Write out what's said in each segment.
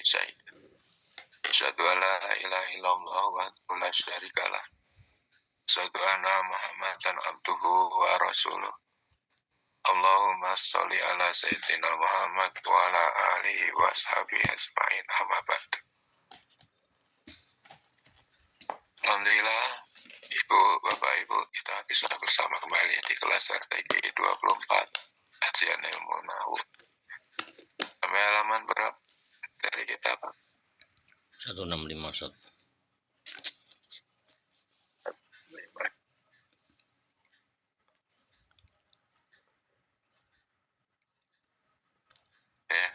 syahid. Asyhadu an la ilaha illallah wa la syarikalah. Asyhadu anna Muhammadan abduhu wa rasuluh. Allahumma sholli ala sayyidina Muhammad wa ala alihi wa sahbihi asma'in, amma ba'du. Alhamdulillah, Ibu, Bapak, Ibu, kita bisa bersama kembali di kelas strategi 24 kajian ilmu nahu. Sampai halaman berapa dari kita, Pak? 165, Ustaz.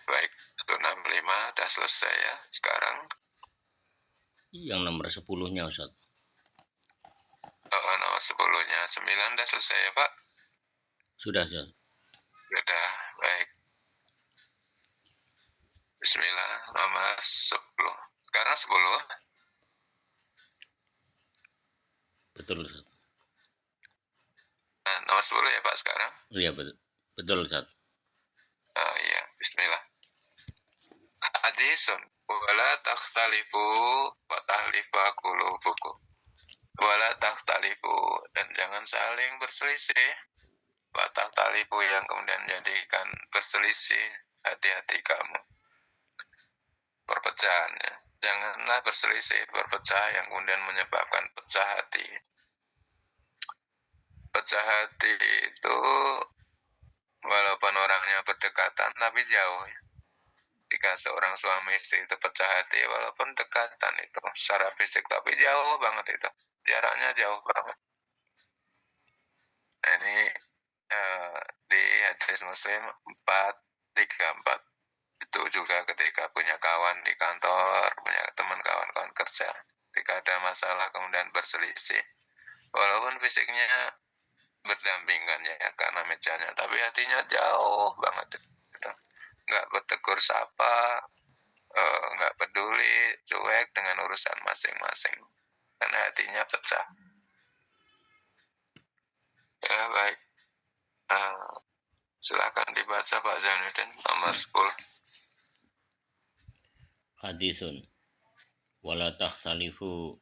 Baik, 165 udah selesai ya. Sekarang Yang nomor 10-nya, Ustaz. nomor 10-nya. 9 udah selesai ya, Pak? Sudah, Ustaz. Sudah, baik. Bismillah, nomor 10. Sekarang 10. Betul, Ustaz. Nah, nomor 10 ya, Pak, sekarang? Iya, betul, Ustaz. Oh iya, bismillah. Hadisun wala takhtalifu wa tahlifa qulubukum. Wala takhtalifu, dan jangan saling berselisih. Wa takhtalifu, yang kemudian menjadikan berselisih hati-hati kamu. Perpecahan ya. Janganlah berselisih, berpecah yang kemudian menyebabkan pecah hati. Pecah hati itu walaupun orangnya berdekatan tapi jauh ya. Jika seorang suami istri itu pecah hati walaupun dekatan itu secara fisik tapi jauh banget itu, jaraknya jauh banget. Nah, ini di hadis Muslim 434 itu juga ketika punya kawan di kantor, punya teman kawan-kawan kerja, ketika ada masalah kemudian berselisih walaupun fisiknya berdampingan ya karena mejanya, tapi hatinya jauh banget gitu. Nggak bertegur sapa, nggak peduli, cuek dengan urusan masing-masing karena hatinya pecah. Ya baik, silakan dibaca Pak Zainuddin nomor 10. Hadisun wala takhtalifu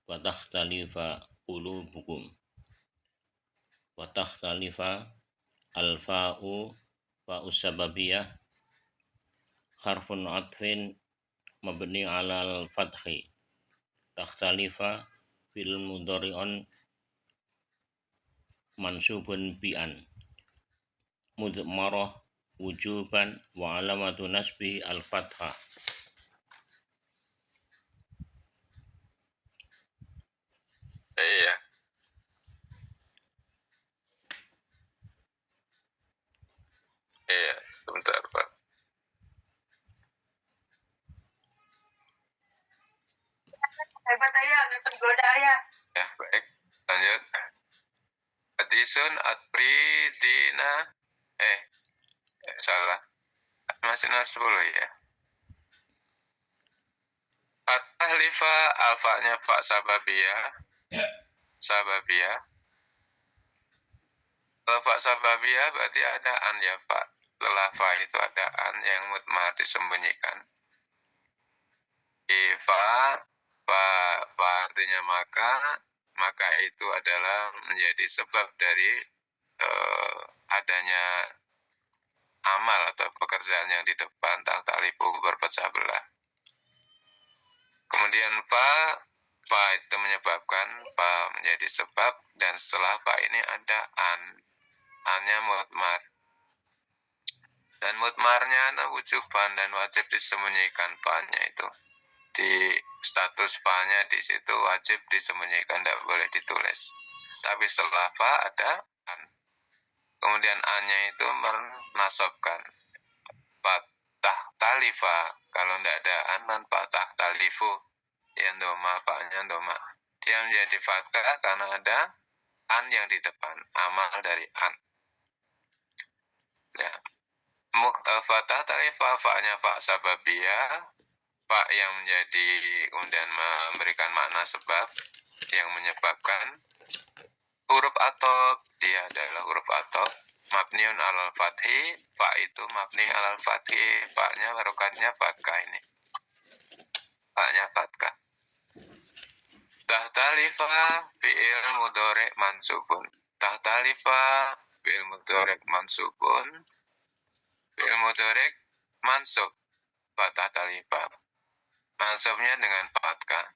wa takhtalifa qulubukum. Wa takhtalifa alfa'u fa'us sababiyah harfun atfin mabni alal fathi. Takhtalifa fil mudhari'un mansubun bi'an mudmarah wujuban wa alamatu nasbi al-fathah. Iya. Iya, sebentar Pak. Hebat ayah, nggak tergoda ayah. Ya, baik. Lanjut. Hadisun at-pridina. Salah. Masih nomor 10 ya. At-tahlifa, alfanya fa sababiyah. Sababiyah. Kalau fa sababiyah berarti ada an ya Pak. Setelah fa itu ada an yang mutmar disembunyikan. Fa artinya maka itu adalah menjadi sebab dari adanya amal atau pekerjaan yang di depan tahtalifu berpecah belah. Kemudian fa itu menyebabkan, fa menjadi sebab, dan setelah fa ini ada annya mutmar. Dan mutmarnya wujuban, dan wajib disembunyikan fa-nya itu. Di status fa-nya di situ wajib disembunyikan, tidak boleh ditulis. Tapi setelah fa ada an. Kemudian an-nya itu menasabkan patah talifa. Kalau tidak ada an patah talifu. Yang doma, fa-nya doma. Dia menjadi fathah karena ada an yang di depan, amal dari an. Ya. Fatah talifa, fa-nya fa sababiyah, fa yang menjadi kemudian memberikan makna sebab yang menyebabkan. Huruf atop, dia adalah huruf atop mabniun alal fathi, fa itu mabni alal fathi, fa-nya harokatnya fathah ini. rofaknya fathah. Tahtalifa fi'il mudhari' mansubun. Tahtalifa fi'il mudhari' mansubun. Fi'il mudhari' mansub fathah talifa. Mansubnya dengan fathah.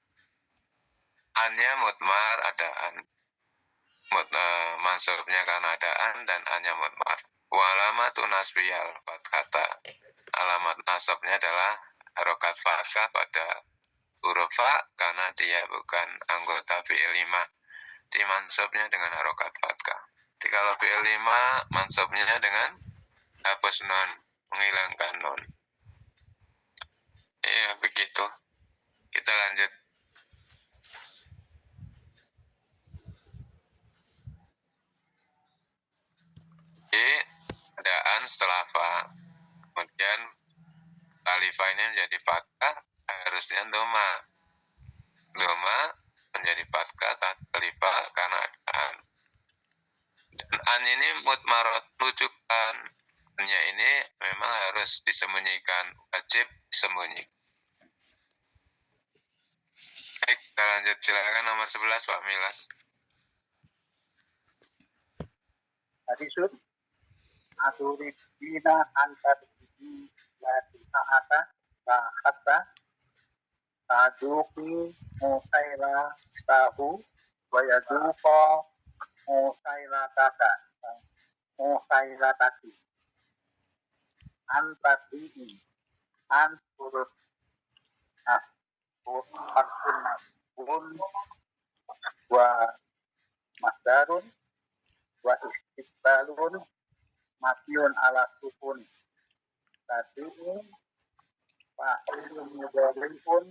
Annya mudmar ada an. Mansubnya karena ada an dan annya mudmar. Wa alamatun nasbiyal fathata. Alamat nasabnya adalah harokat fathah pada huruf fa karena dia bukan anggota fi'il 5. Di mansubnya dengan harokat fathah. Jadi kalau fi'il 5 mansubnya dengan hapus nun, menghilangkan nun. Iya begitu. Kita lanjut. Jadi adaan setelah fa. Kemudian talifa ini menjadi fathah, harusnya doma. Doma menjadi fathah talifa karena adaan. Dan an ini mudmarat rujukan. Annya ini memang harus disembunyikan, wajib disembunyikan. Baik, kita lanjut. Silakan nomor 11 Pak Milas. Hadisun aturidina antar biji lati ta'ata ta'ata taduki musaila stahu wayaduko musaila tata musaila tati antati anturut pun wa masdarun wa istiqbalun masyun ala sukun tadi'in fa'ilun mudhari'un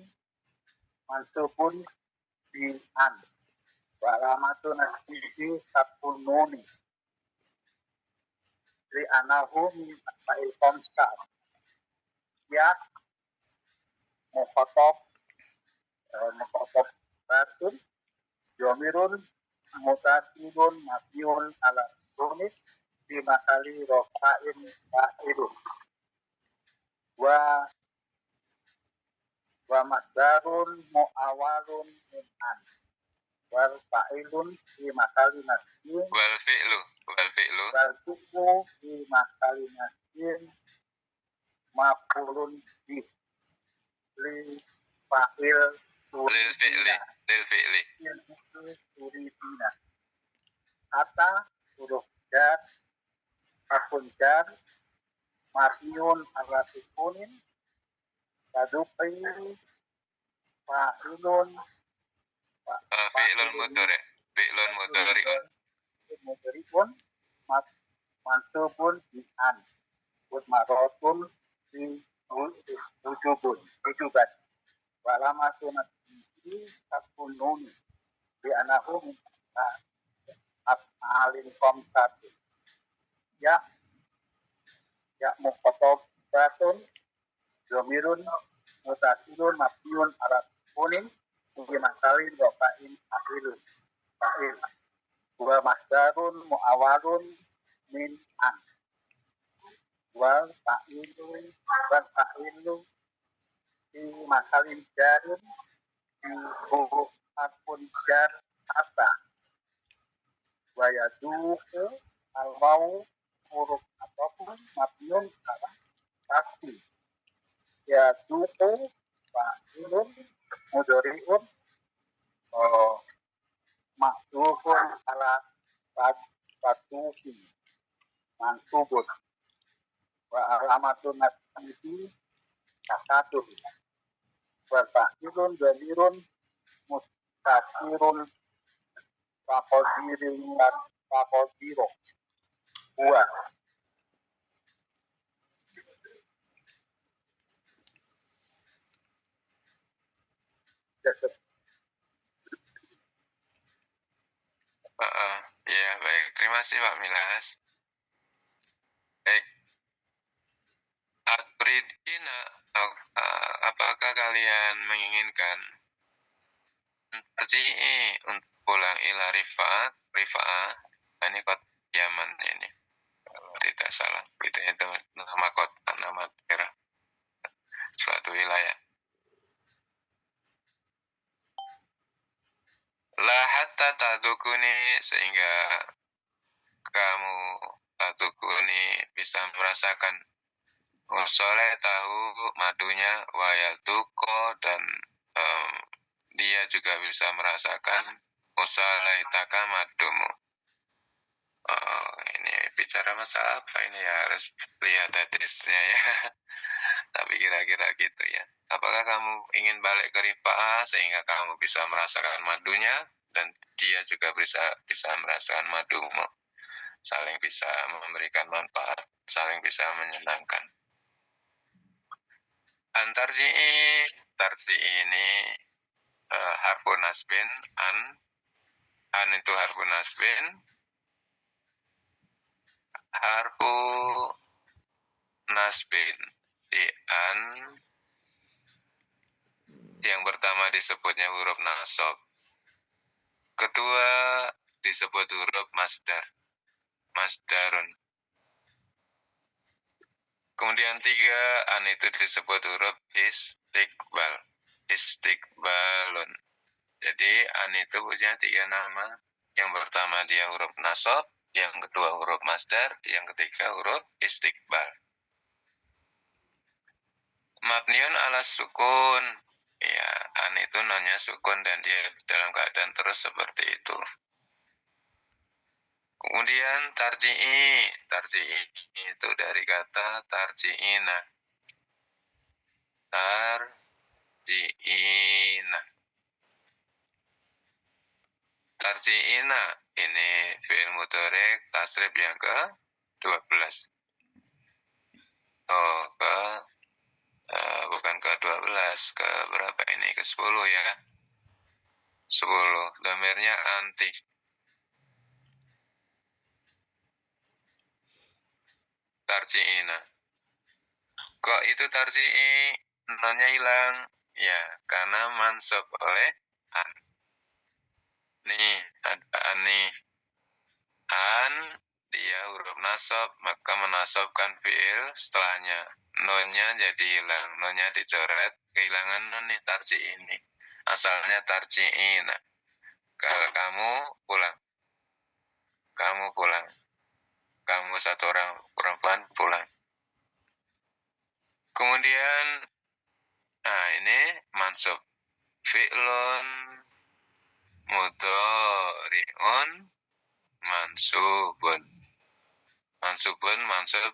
mansubun bi'an wa alamatun nasbihi sabun nuni li anahu min asa'il komsa ya mukhotob batun yomirun mutasirun masyun ala sukun di makali rofa'in fa'ilun wa masdarun mu'awalun min an wal fa'ilun di makali nasbin Wal fi'lu wal fi'lu di makali nasbin maf'ulun bi li fa'il lil fi'li turidina hatta huruf jar hakun jar maf'ulun ala sukunin taduqi fa'ilun fi'lun mudhari'un mudhari'un mansubun bi'an mudmaratun di wujuban walamatun nasbihi sabun nuni bi anahu min af'alin khamsati ya mukhotobatun domirun mutasilun mabniun ala sukunin bi masalin rofa'in fa'il wa masdarun mu'awalun min an wal fa'ilu di masalin jarin di huruf akun jar hatta wa yaduku al-waw huruf ataupun mabniun ala pasti yaduku fa'ilun mudhari'un maksufun ala taduki mansubun wa alamatun nasbihi kasatun wa fa'ilun dhamirun mustasirun faqodiru wa Ya baik, terima kasih Pak Milas. Baik, aturidina, apakah kalian menginginkan terji'i untuk pulang ila rifa'ah? Ini kota Yaman ini, kalau tidak salah. Itu nama kota, nama daerah, suatu wilayah. tatukuni, sehingga kamu tatukuni bisa merasakan usoleh tahu madunya, wayatuko, dan dia juga bisa merasakan usoleh taka madumu. Ini bicara masalah apa ini ya, harus lihat hadisnya ya. Tapi kira-kira gitu ya. Apakah kamu ingin balik ke rifa'ah sehingga kamu bisa merasakan madunya dan dia juga bisa merasakan madumu. Saling bisa memberikan manfaat, saling bisa menyenangkan. Tarji ini harfu nasbin, an itu harfu nasbin, harfu nasbin di an yang pertama disebutnya huruf nasab, kedua disebut huruf masdarun, kemudian tiga an itu disebut huruf istiqbalun. Jadi an itu punya tiga nama. Yang pertama dia huruf nasab, yang kedua huruf masdar, yang ketiga huruf istiqbal. Mabniun ala sukun. Ya, an itu nonnya sukun dan dia dalam keadaan terus seperti itu. Kemudian tarji'i. Tarji'i itu dari kata tarji'ina. Tarji'ina. Tarji'ina ini fi'il mudhari' tasrif yang ke-12. Bukan ke-12, ke berapa ini? Ke-10 ya. 10. Dhamirnya anti. Tarji'ina. Kok itu tarji'i? Nonnya hilang. Ya, karena mansub oleh an. Nih, ada an nih. An, dia huruf nasab, maka menasabkan fi'il setelahnya. Nonnya jadi hilang. Nonnya dicoret, kehilangan non nih tarji'i ini. Asalnya tarji'ina. Kalau kamu pulang. Kamu satu orang perempuan pulang. Kemudian, ini mansub. Fi'lun mudhari'un mansubun. Mansub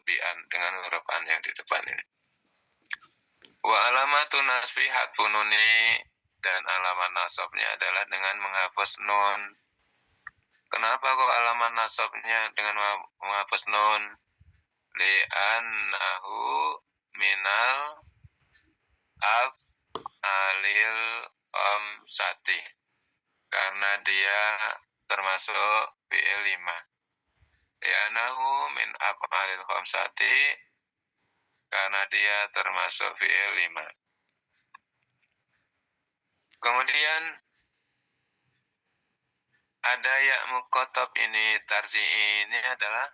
bi'an dengan huruf an yang di depan ini. Wa alamatun nasbi hadfun nuni, dan alamat nasabnya adalah dengan menghapus nun. Kenapa kok alamat nasabnya dengan menghapus nun? Li'annahu minal af'alil khamsati. Karena dia termasuk fi'il 5. Li'annahu min af'alil khamsati. Karena dia termasuk fi'il 5. Kemudian ada ya muqatab ini, tarji'i ini adalah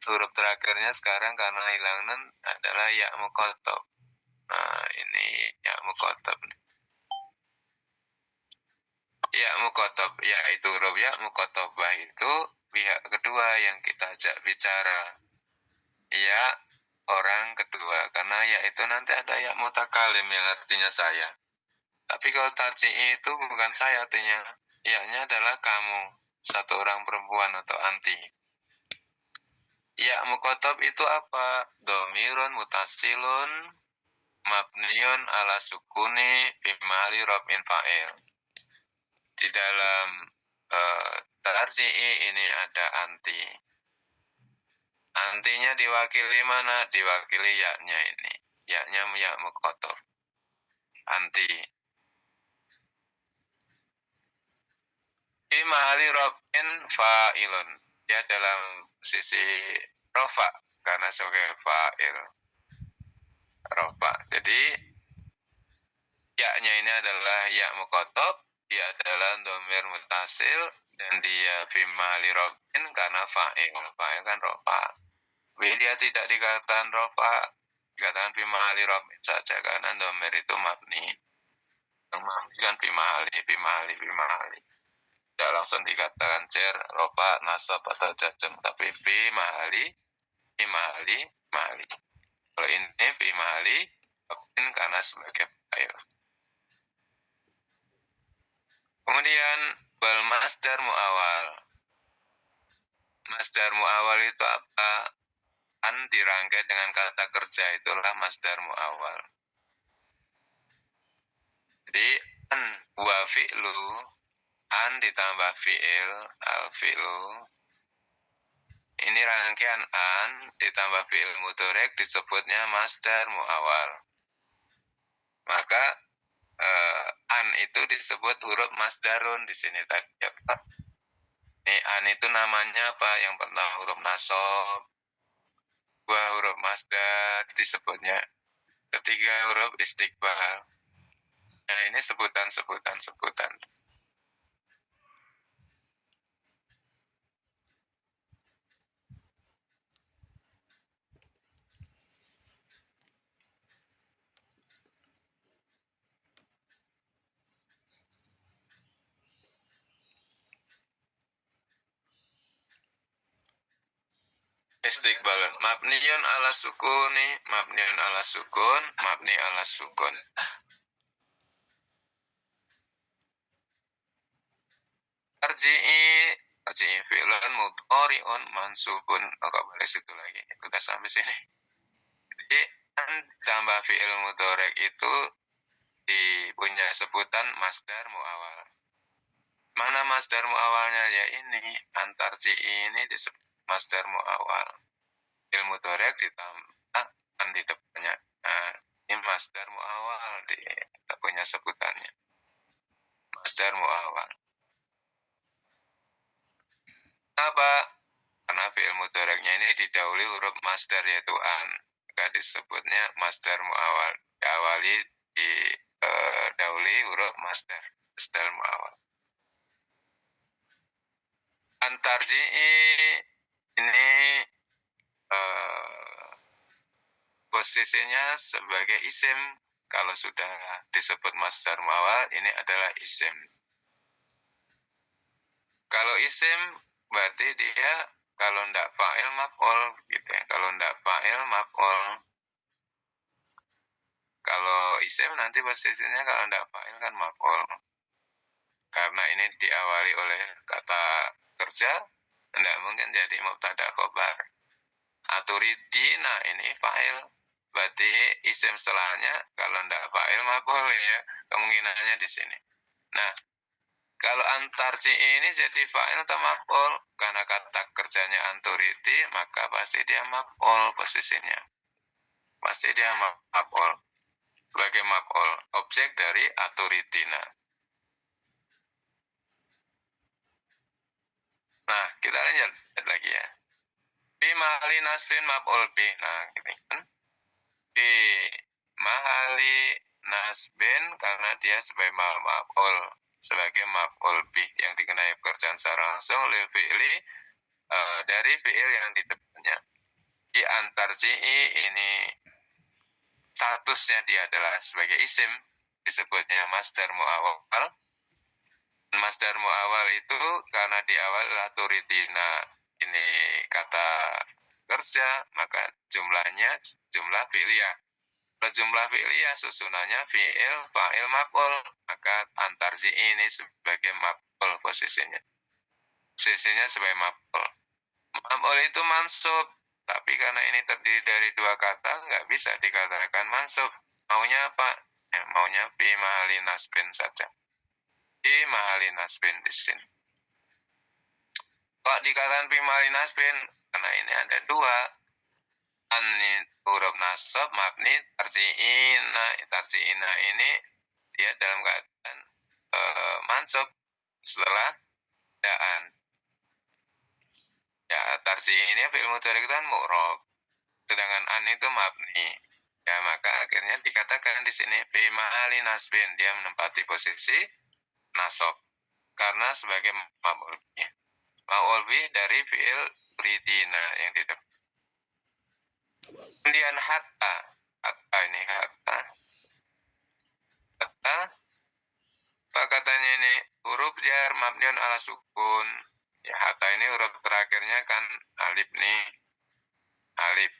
huruf terakhirnya sekarang karena hilang nun adalah ya muqatab. Nah, ini ya muqatab. Ya muqatab, yaitu huruf ya muqatabah itu pihak kedua yang kita ajak bicara. Ya orang kedua, karena ya itu nanti ada ya mutakalim yang artinya saya. Tapi kalau tarji'i itu bukan saya artinya. Ya-nya adalah kamu, satu orang perempuan atau anti. Ya muqatab itu apa? Domirun mutasilun mabniun ala sukuni fi mahali raf'in fa'il. Di dalam tarji'i ini ada anti. Antinya diwakili mana? Diwakili ya-nya ini. Ya-nya ya muqatab. Anti. Fi mahali raf'in fa'ilun. Ya dalam sisi rofa karena sebagai fa'il. Rofa. Jadi ya-nya ini adalah ya muqatab, dia adalah dhamir mutasil dan dia fi mahali raf'in karena fa'il. Fa'il kan rofa. Dia tidak dikatakan rofa, dikatakan fi mahali raf'in saja karena dhamir itu mabni. Mabni kan fi mahali. tidak langsung dikatakan jar, rofa, nasab atau jazm, tapi fi mahali, mahali. Kalau ini fi mahali maf'ulin karena sebagai fa'il. Kemudian wal masdar muawal. Masdar muawal itu apa? An dirangkai dengan kata kerja, itulah masdar muawal. Jadi an wa fi'lu, an ditambah fi'il, al fi'lu. Ini rangkaian an ditambah fi'il mudhari' disebutnya masdar muawal. Maka an itu disebut huruf masdarun di sini tadi ya Pak. Ini an itu namanya apa? Yang pertama huruf nasab, dua huruf masdar disebutnya, ketiga huruf istiqbal. Nah ini sebutan. Istiqbal mabniun ala sukuni, mabniun ala sukun, mabni ala sukun. Tarji'i fi'lan mudhari'un mansubun. Enggak boleh situ lagi. Kita sampai sini. Jadi an tambah fi'il mudhari' itu punya sebutan masdar muawal. Mana masdar muawalnya? Ya ini, antarji'i ini disebut masdar muawal. Fi'il mudhari' ditambah an di depannya. Nah, ini masdar muawal, kita punya sebutannya. Masdar muawal. Apa? Karena fi'il mudhari'nya ini didahului huruf masdar yaitu an. Maka disebutnya masdar muawal. Diawali didahului huruf masdar muawal. Antarji'i ini posisinya sebagai isim. Kalau sudah disebut masdar muawal, ini adalah isim. Kalau isim berarti dia kalau ndak fa'il maf'ul gitu ya. Kalau ndak fa'il maf'ul. Kalau isim nanti posisinya kalau ndak fa'il kan maf'ul. Karena ini diawali oleh kata kerja, ndak mungkin jadi mubtada khobar. Aturidina ini fa'il. Berarti isim setelahnya kalau ndak fa'il maf'ul ya. Kemungkinannya di sini. Nah, kalau antarji ini jadi fa'il atau maf'ul, karena kata kerjanya anturiti, maka pasti dia maf'ul posisinya. Pasti dia maf'ul. Sebagai maf'ul, objek dari aturitina. Nah, kita lihat lagi ya. Fi mahali nasbin maf'ul bih. Nah, gini kan. Fi mahali nasbin karena dia sebagai maf'ul. Sebagai maf'ul bih yang dikenai pekerjaan secara langsung lil fi'li dari fi'il yang di depannya. Di antarji'i ini statusnya dia adalah sebagai isim, disebutnya masdar muawal. Masdar muawal itu karena di awal turidina ini kata kerja, maka jumlahnya jumlah fi'liyah. Kalau jumlah fi'liyah susunannya fi'il, fa'il, maf'ul, maka antarji ini sebagai maf'ul posisinya. Posisinya sebagai maf'ul. Maf'ul itu mansub, tapi karena ini terdiri dari dua kata, nggak bisa dikatakan mansub. Maunya apa? Ya, maunya fi mahali nasbin saja. Fi mahali nasbin di sini. Kok dikatakan fi mahali nasbin? Karena ini ada dua. Ini huruf nasab, mabni, tarji'ina ini dia dalam keadaan mansub setelah daan. Ya, tarji'ini fi'il mudhari' kan mu'rab. Sedangkan an itu mabni. Ya, maka akhirnya dikatakan di sini fi mahali nasbin, dia menempati posisi nasab karena sebagai maf'ul bih. Maf'ul bih dari fi'il turidina yang di depan. Kemudian hatta ini hatta. Apa katanya ini? Huruf jar mabniun ala sukun. Ya, hatta ini huruf terakhirnya kan alif nih. Alif.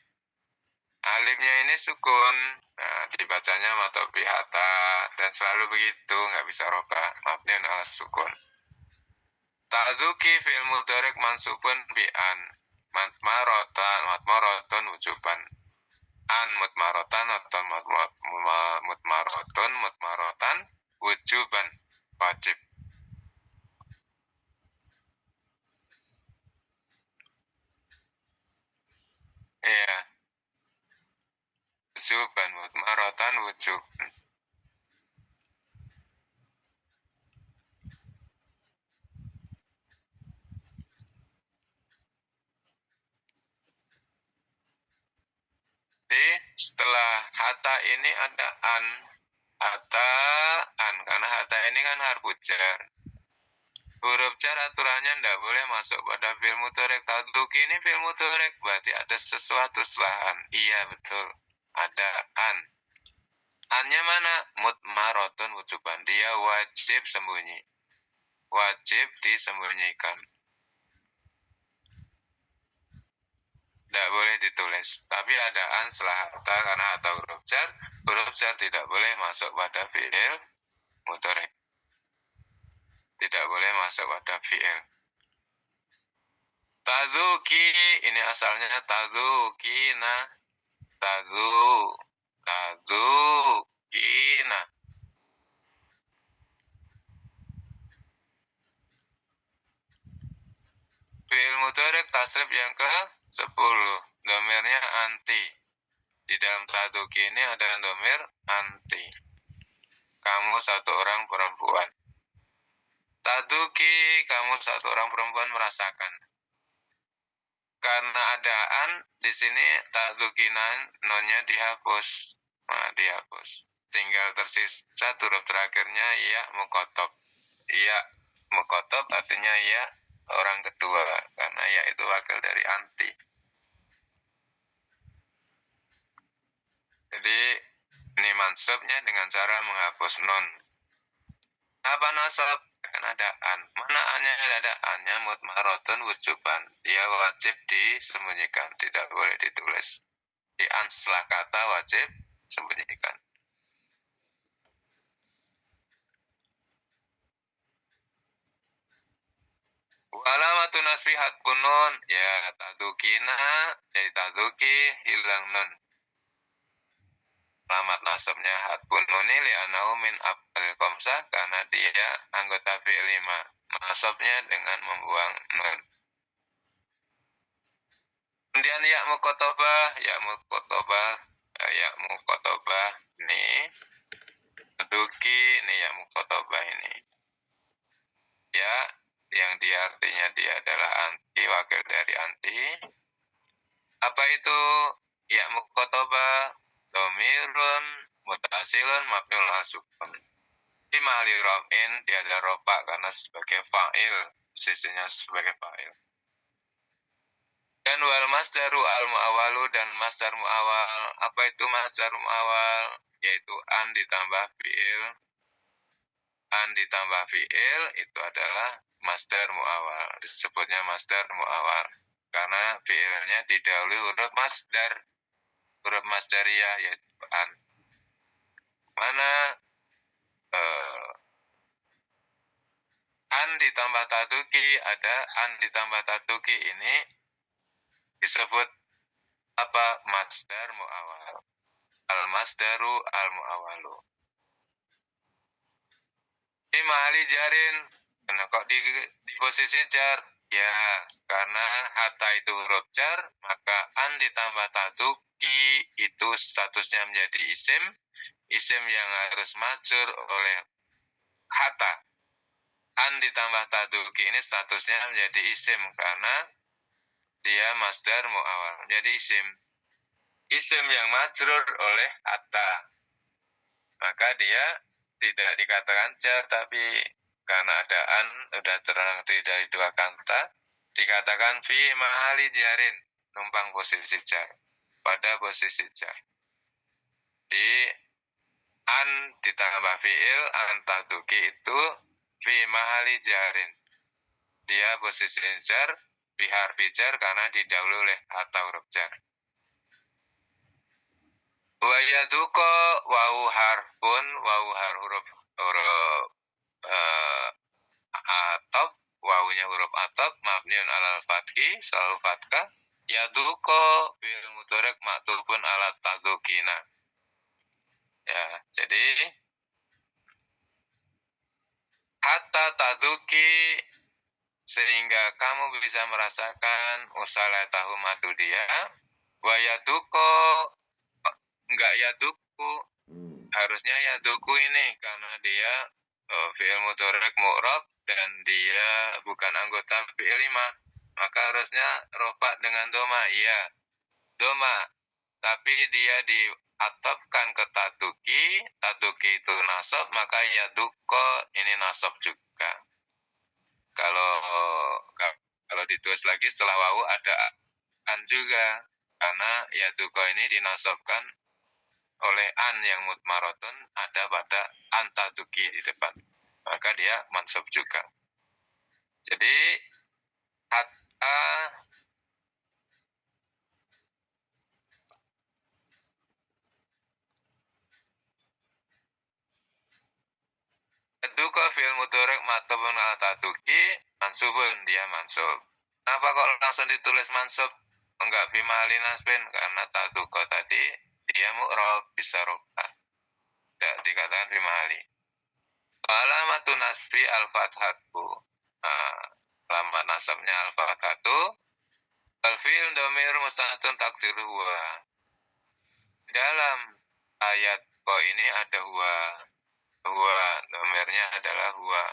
Alifnya ini sukun. Nah, dibacanya matobi hatta. Dan selalu begitu, nggak bisa robah. Mabniun ala sukun. Ta'zuki fi'il mudhari' mansubun bi an. Matmarotan wujuban. An mutmarotan atau mutmarotan wujuban wajib. Iya, wujuban mutmarotan wujub. Jadi setelah hatta ini ada an. Hatta an, karena hatta ini kan harfu jar. Huruf jar aturannya tidak boleh masuk pada fi'il mudhari'. Ta'zuki ini fi'il mudhari', berarti ada sesuatu setelah an. Iya betul, ada an. Annya mana? Mutmaroton wujuban, dia wajib sembunyi. Wajib disembunyikan. Tidak boleh ditulis. Tapi ada an setelah hatta, karena hatta huruf jar. Huruf jar tidak boleh masuk pada fi'il mudhari'. Tidak boleh masuk pada fi'il. Tazuki, ini asalnya tazukina. Tazukina. Fi'il mudhari' tasrif yang ke-10. Domirnya anti. Di dalam tazuki ini ada domir anti. Kamu satu orang perempuan. Tazuki, kamu satu orang perempuan merasakan. Karena ada an, di sini tazukinan nonnya dihapus. Nah, dihapus. Tinggal tersisa huruf terakhirnya ya mukotob. Ya mukotob artinya ya orang kedua. Karena ya itu wakil dari anti. Jadi ini mansubnya dengan cara menghapus non. Apa nasab? Kan ada an. Mana annya? Ada annya mutmaroton wujuban. Dia wajib disembunyikan, tidak boleh ditulis. Di an setelah kata wajib sembunyikan. Walamatun nasbi hatfun nun. Ya, tazukina jadi tazuki hilang nun. Alamat nasabnya hatfun nun li anahu min af'al khamsah, karena dia anggota fi'il 5. Nasabnya dengan membuang nun. Kemudian ya mukotobah ini tazuki ini ya mukotobah ini. Ya, yang dia artinya dia adalah anti, wakil dari anti. Apa itu ya mukotobah? Domirun mutasilun mabniul asukun. Di mahali raf'in dia ada rofa karena sebagai fa'il, sisinya sebagai fa'il. Dan wal masdaru al mu'awalu, dan masdar mu'awal. Apa itu masdar mu'awal? Yaitu an ditambah fi'il. An ditambah fi'il itu adalah masdar mu'awal. Disebutnya masdar mu'awal karena fi'ilnya didahului huruf masdar. Huruf masdariyah yaitu an. Mana an ditambah taduki, ada an ditambah taduki ini disebut apa? Masdar mu'awal. Al-masdaru al-mu'awalu. Di mahali jarin. Nah, kok di posisi jar? Ya, karena hatta itu huruf jar, maka an ditambah taduki itu statusnya menjadi isim. Isim yang harus majur oleh hatta. An ditambah taduki ini statusnya menjadi isim karena dia masdar mu'awal, jadi isim. Isim yang majrur oleh hatta, maka dia tidak dikatakan jar, tapi karena ada an sudah terdiri dari dua kata, dikatakan fi mahali jarin, numpang posisi jar, pada posisi jar. Di an ditambah fi'il an taduki itu fi mahali jarin. Dia posisi jar, biharfi jar karena didahului oleh hatta huruf jar. Wa yaduko wau harfun, huruf atop, wawunya huruf atop, mabniun alal fathi, selalu fathah. Yaduko fi'il mudhari' maktubun ala tadukina. Ya, jadi hatta taduki sehingga kamu bisa merasakan usalah tahu madu dia. Wa yaduko enggak yaduku, harusnya yaduku ini karena dia fi'il mudhari' mu'rab dan dia bukan anggota fi'il 5, maka harusnya rofa dengan doma. Iya, doma, tapi dia diatofkan ke taduki itu nasab, maka yaduko ini nasab juga. Kalau ditulis lagi setelah wawu ada an juga, karena yaduko ini dinasabkan oleh an yang mutmaratun ada pada an taduki di depan, maka dia mansub juga. Jadi hatta yaduko fi'il mudhari' matubun ala taduki mansubun, dia mansub. Kenapa kok langsung ditulis mansub enggak fi mahali nasbin? Karena taduko tadi dia mu'rab bisa rofa, tidak dikatakan fi mahali. Alamatun nasbi al-fathatu, alamat nasabnya al-fathatu, al-fi'il dhamir mustatun takdir huwa. Dalam ayat kok ini ada huwa dhamirnya adalah huwa,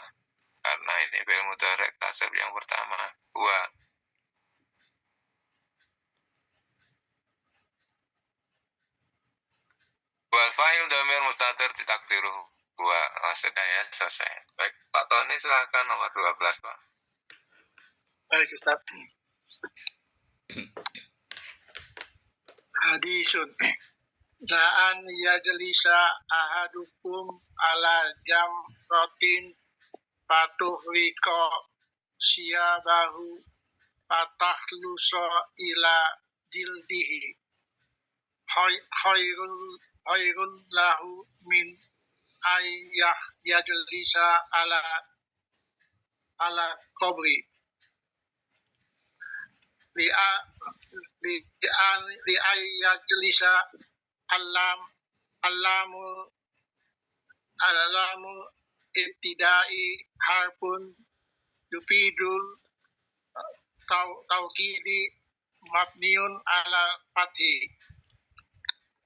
karena ini fi'il mudhari' kasab yang pertama, huwa. Wal fa'il dhamir mustatir takdiruhu huwa. Sudah ya, selesai. Baik, Pak Tony silakan nomor 12, Pak. Baik, Ustaz. Hadisun. La'an yajlisa ahadukum ala jamratin fatuhriko siyabahu fatahlusa ila jildihi khairun lahu min ayyah yajlisa ala qabri li ayyajlisa alamu ibtidai harpun yufidul tauqidi mabniun ala fathi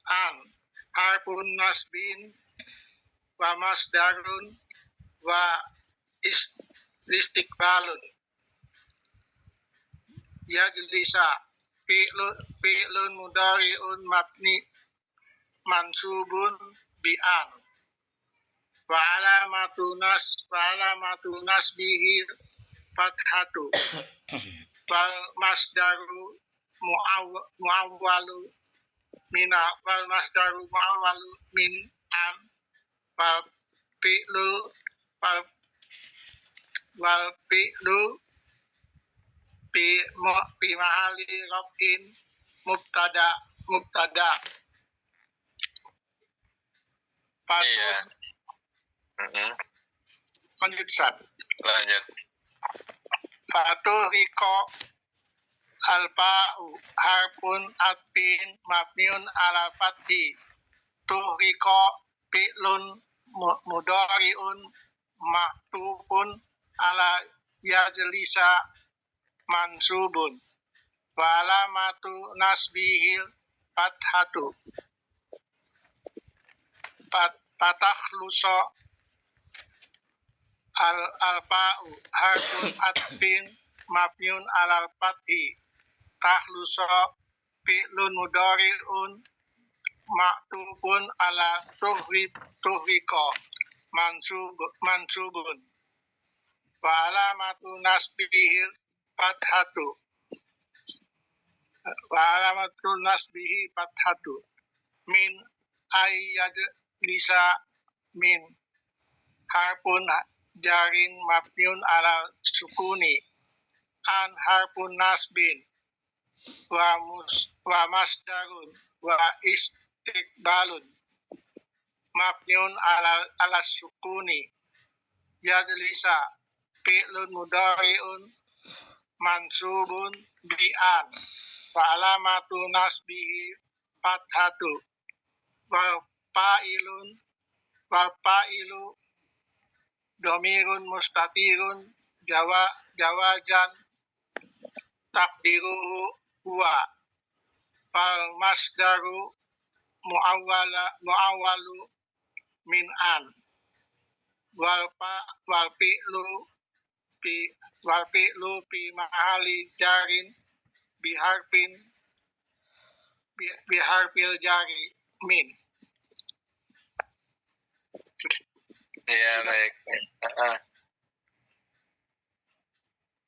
an harpun nasbin wa masdarun wa istiqbalun. Yajlisa fi'lun mudhari'un mabni mansubun bi'an wa alamatu nasbihi fathatu wal masdaru muawwalu min an wal fi'lu fi mahali raf'in mubtada. Iya. Lanjut, Ustaz. Lanjut. Fatuhriko al-ba'u harfun atfin mabniun ala fathi. Tuhriko fi'lun mudhari'un maktubun ala yajlisa mansubun wa alamatu nasbihil fathatu fatahlusa al-ba'u harfun atfin mabniun alal fathi. Tahlusa fi'lun mudhari'un maktubun ala tuhriko mansubun wa alamatu nasbihil fathatu min ayyad lisa min harpun jarin mabniun alal sukuni an harfun nasbin wa masdarun wa istiqbalun mabniun alal sukuni yajlisa fi'lun mudhari'un mansubun bi'an wa alamatu nasbihi fathatu wal fa'ilu domirun mustatirun jawajan takdiruhu huwa fal masdaru muawwalu min an wal fi'lu fi mahali jarin biharfil jari min. Ya, baik.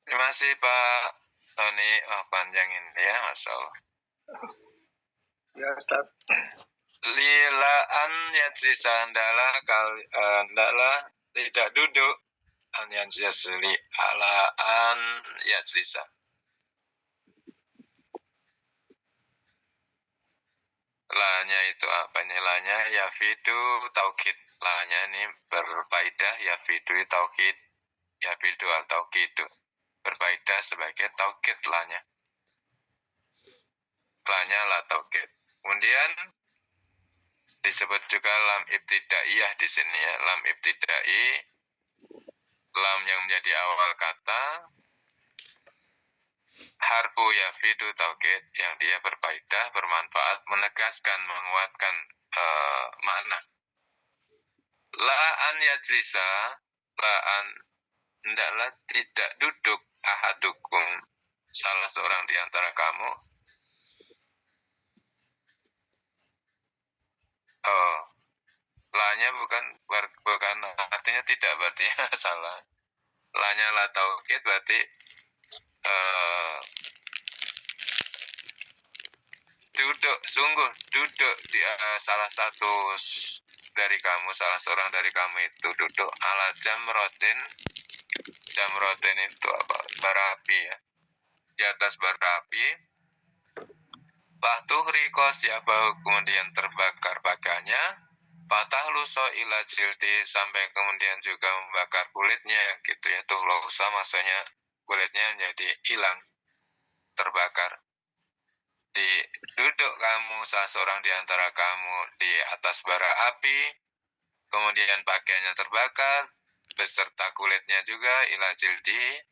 Terima kasih Pak Tony. Oh, panjang ini ya, Masya Allah. Ya Ustaz. Lilaan yajlisa hendaklah tidak duduk an yajlisli alaan yajlisa. Lanya itu apa ini? Lanya yafidu taukid. Lanya ini berfaedah yafidu taukid. Yafidu al taukidu. Berfaedah sebagai taukid lanya. Lanya la taukid. Kemudian disebut juga lam ibtidaiyah di sini ya. Lam ibtidai, lam yang menjadi awal kata, harfu yafidu taukid yang dia berfaedah, bermanfaat, menegaskan, menguatkan makna. La'an yajlisa, la'an hendaklah tidak duduk ahadukum, salah seorang di antara kamu. Oh, lanya bukan artinya tidak, berarti salah. Lanya la taukid berarti sungguh duduk di salah satu dari kamu, salah seorang dari kamu itu duduk ala jamrotin. Jamrotin itu apa? Barapi ya. Di atas barapi. Fahtuh riko siapa kemudian terbakar pakaiannya. Fatah luso ila jildi sampai kemudian juga membakar kulitnya gitu ya. Tuh luso maksudnya kulitnya menjadi hilang, terbakar. Duduk kamu, salah seorang di antara kamu di atas bara api, kemudian pakaiannya terbakar, beserta kulitnya juga, ila jildi,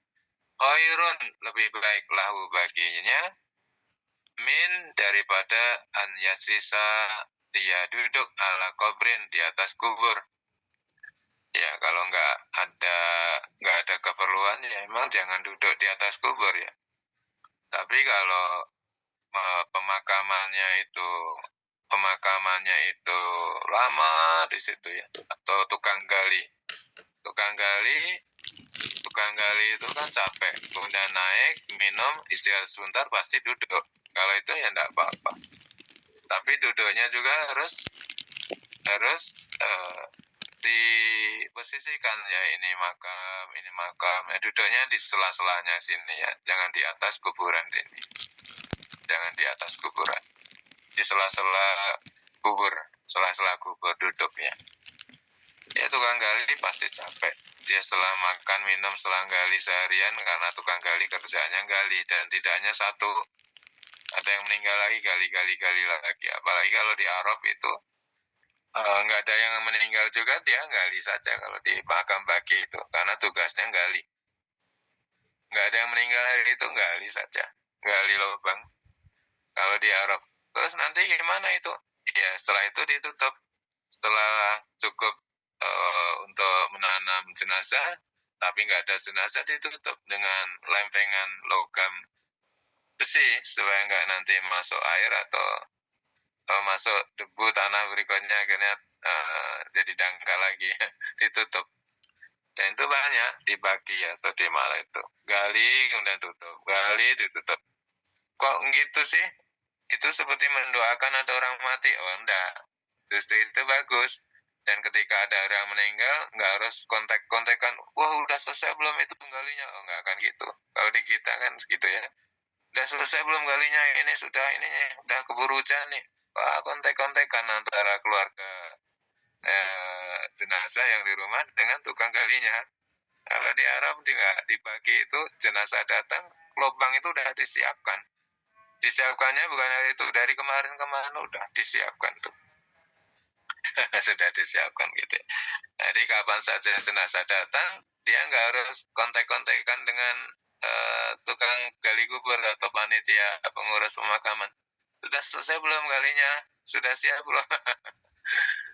khairun, lebih baik lahu baginya, min daripada an yasisa, dia duduk ala kubrin, di atas kubur. Ya, kalau nggak ada keperluan, ya emang jangan duduk di atas kubur ya. Tapi kalau pemakamannya itu lama di situ ya, atau tukang gali itu kan capek, kemudian naik minum istirahat sebentar pasti duduk. Kalau itu ya enggak apa-apa, tapi duduknya juga harus diposisikan ya, ini makam ya, duduknya di sela-selanya sini ya, jangan di atas kuburan ini. Jangan di atas kuburan, di sela-sela kubur duduknya. Ya tukang gali pasti capek. Dia setelah makan minum setelah gali seharian, karena tukang gali kerjanya gali, dan tidak hanya satu. Ada yang meninggal lagi, gali lagi. Apalagi kalau di Arab itu nggak ada yang meninggal juga, dia gali saja kalau di makam baki itu, karena tugasnya gali. Nggak ada yang meninggal hari itu, gali saja, gali lubang. Kalau di Arab. Terus nanti gimana itu? Ya setelah itu ditutup. Setelah cukup untuk menanam jenazah, tapi nggak ada jenazah, ditutup dengan lempengan logam besi supaya nggak nanti masuk air atau masuk debu tanah berikutnya, akhirnya jadi dangkal lagi. Ditutup. Dan itu banyak dibagi atau di mana itu. Gali kemudian tutup, gali ditutup. Kok gitu sih? Itu seperti mendoakan ada orang mati. Oh enggak, justru itu bagus. Dan ketika ada orang meninggal, nggak harus kontak-kontakan, wah udah selesai belum itu penggalinya? Oh, nggak akan gitu. Kalau di kita kan segitu ya. Udah selesai belum galinya? Ini sudah, ininya, udah keburu hujan nih. Wah, kontak-kontakan antara keluarga jenazah yang di rumah dengan tukang galinya. Kalau di Arab juga di pagi itu jenazah datang, lubang itu udah disiapkan. Disiapkannya bukan hari itu, dari kemarin-kemarin udah disiapkan tuh. Sudah disiapkan gitu. Jadi kapan saja jenazah datang, dia nggak harus kontak-kontakan dengan tukang gali kubur atau panitia pengurus pemakaman. Sudah selesai belum galinya? Sudah siap belum?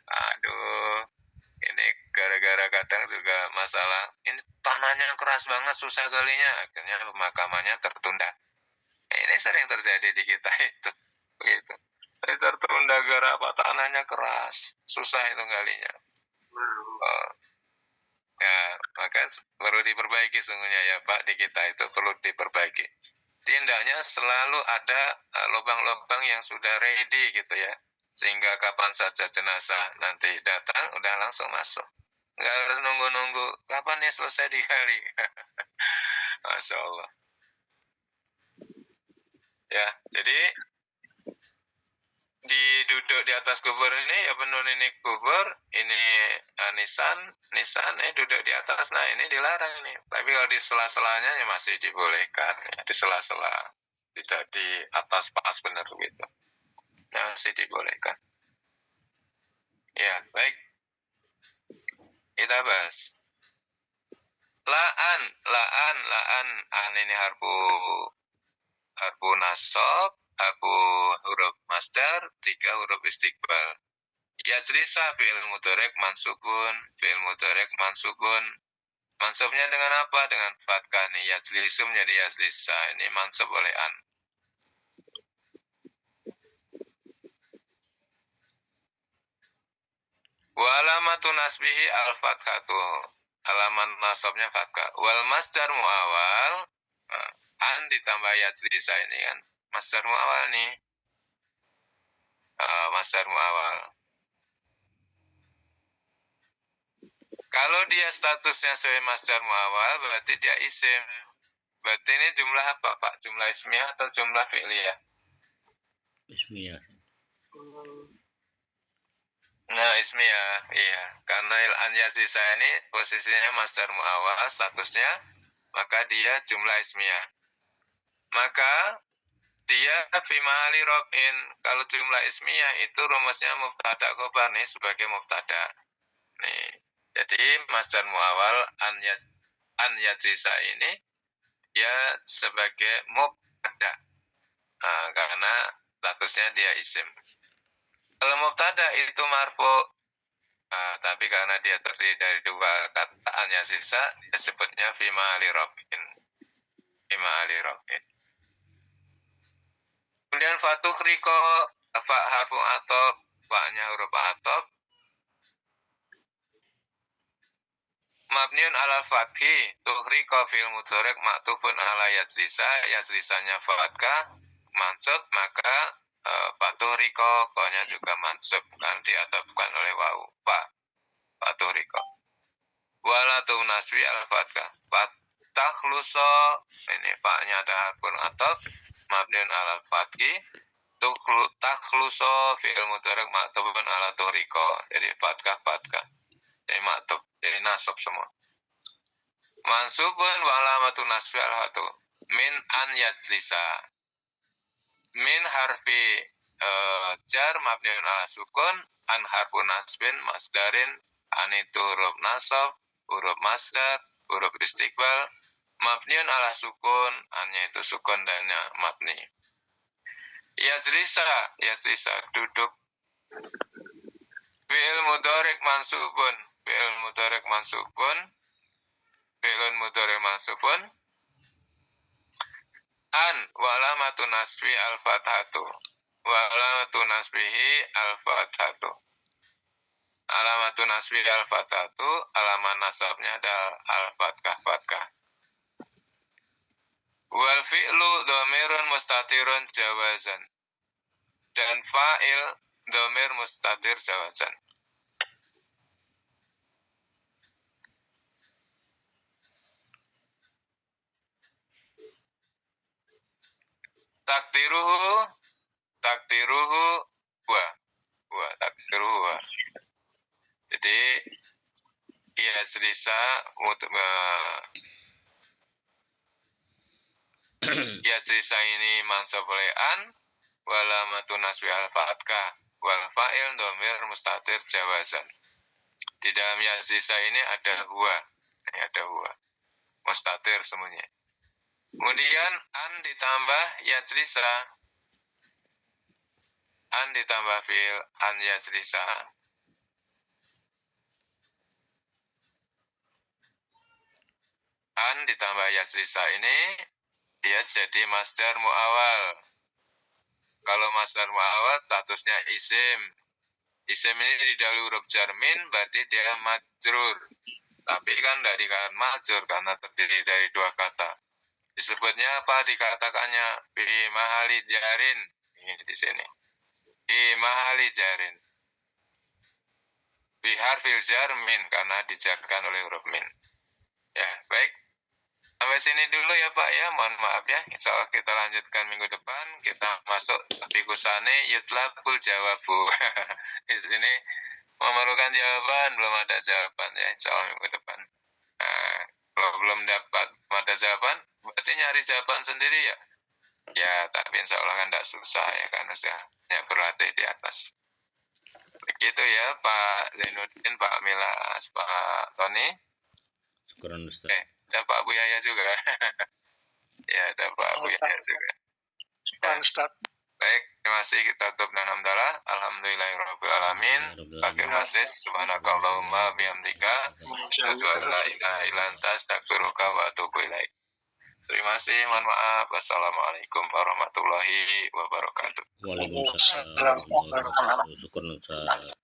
Aduh, ini gara-gara kadang juga masalah, ini tanahnya keras banget, susah galinya, akhirnya pemakamannya tertunda. Ini sering terjadi di kita itu, begitu. Tertunda gara apa? Tanahnya keras, susah itu galinya. Ya, maka perlu diperbaiki sungguhnya ya Pak, di kita itu perlu diperbaiki. Tindaknya selalu ada lubang-lubang yang sudah ready gitu ya. Sehingga kapan saja jenazah nanti datang, udah langsung masuk. Nggak harus nunggu-nunggu, kapan nih selesai digali. Masya Allah. Ya, jadi duduk di atas kubur ini ya benar ini kubur, ini nisan duduk di atas. Nah ini dilarang ini. Tapi kalau di sela-selanya ya masih dibolehkan ya, di sela-sela, tidak di atas pas benar gitu. Nah, masih dibolehkan. Ya baik, kita bahas. Laan an ini harfu nasab, harfu huruf masdar, 3 huruf istiqbal. Yajrisa fi'il mudhari' mansubun, fi'il mudhari' mansubun. Mansubnya dengan apa? Dengan fathah nih. Yajlisu menjadi yajlisa. Ini mansub oleh an. Wa alamatu nasbihi al-fathatu. Alamat nasabnya fathah. Wal masdar mu'awal. An ditambah yajlisa ini kan. Masdar mu'awal nih. Masdar mu'awal. Kalau dia statusnya sebagai masdar mu'awal, berarti dia isim. Berarti ini jumlah apa Pak? Jumlah ismiyah atau jumlah fi'liyah? Ismiyah. Nah, ismiyah, iya. Karena an yajlisa ini posisinya masdar mu'awal, statusnya, maka dia jumlah ismiyah. Maka dia fi mahali robin. Kalau jumlah ismiyah itu rumusnya mubtada khobar nih sebagai mubtada. Nih, jadi masdar muawal an yajlisa ini dia sebagai mubtada. Karena statusnya dia isim. Kalau mubtada itu marfu, tapi karena dia terdiri dari 2 kata an yajlisa, disebutnya fi mahali robin. Fi mahali robin. Kemudian fatuhriko fa harfu atop, fa-nya huruf atop. Mabniun alal fathi, tuhriko fil mudhari' maktufun ala yajlisa, yajlisanya fathah, mansub, maka fatuhriko, ko-nya juga mansub, kan diatopkan oleh wau, fa, fatuhriko. Walatu naswi al fathah, takhluso, ini fa-nya ada harfun atop, mabniun alal fathi, takhluso fi'il mudhari' maktubun ala tuhriko. Jadi fathah. Jadi maktub, jadi nasab semua. Mansubun wa alamatu nasbi al-hatu min an yajlisa. Min harfi jar mabniun ala sukun, an harfu nasbin masdarin, an itu huruf nasab, huruf masdar, huruf istiqbal, mabniun ala sukun, annya itu sukun dannya mabni. Yajlisa duduk. Fi'il mudhari' mansubun, fi'il mudhari' mansubun, fi'il mudhari' mansubun. An wa alamatu nasbi al-fathatu, wa alamatu nasbihi al-fathatu. Alamatu nasbi al-fathatu, alamat nasabnya ada al-fathah. Wal fi'lu dhamirun mustatirun jawazan. Dan fa'il dhamir mustatir jawazan. takdiruhu wa takdiruhu wa. Jadi yaslisa yaslisa ini mansub oleh an walamatun nasbi al-fatkah wal fa'il dhamir mustatir jawazan. Di dalam yaslisa ini ada huwa. Ini ada huwa. Mustatir semuanya. Kemudian an ditambah yaslisa. An ditambah fi'il an yaslisa. An ditambah yaslisa ini dia jadi masdar mu'awal. Kalau masdar mu'awal statusnya isim. Isim ini didahului huruf jarmin berarti dia majrur. Tapi kan tidak dikatakan majrur karena terdiri dari dua kata. Disebutnya apa? Dikatakannya bi mahali jarin. Ini di sini. Bi mahali jarin. Bi harfil jar min karena dijarkan oleh huruf min. Ya, baik. Sampai sini dulu ya Pak ya, mohon maaf ya. Insya Allah kita lanjutkan minggu depan. Kita masuk di kusane yutlabul jawabu. Di sini memerlukan jawaban, belum ada jawaban ya. Insya Allah minggu depan. Nah, kalau belum dapat ada jawaban, berarti nyari jawaban sendiri ya. Ya, tapi insya Allah kan tidak susah ya, karena sudah berlatih di atas. Begitu ya Pak Zainuddin, Pak Milas, Pak Tony. Syukuran Ustaz. Ada Pak Buyaya juga. Ya, ada Pak Buyaya juga. Syukuran Ustaz. Baik, terima kasih. Kita tutup dengan hamdalah. Alhamdulillahirabbil alamin. Akhir majlis. Subhanakallahumma bihamdika. Asyhadu an la ilaha illa anta astaghfiruka wa atubu ilaik. Terima kasih. Mohon maaf. Wassalamualaikum warahmatullahi wabarakatuh. Waalaikumsalam warahmatullahi wabarakatuh. Syukuran Ustaz.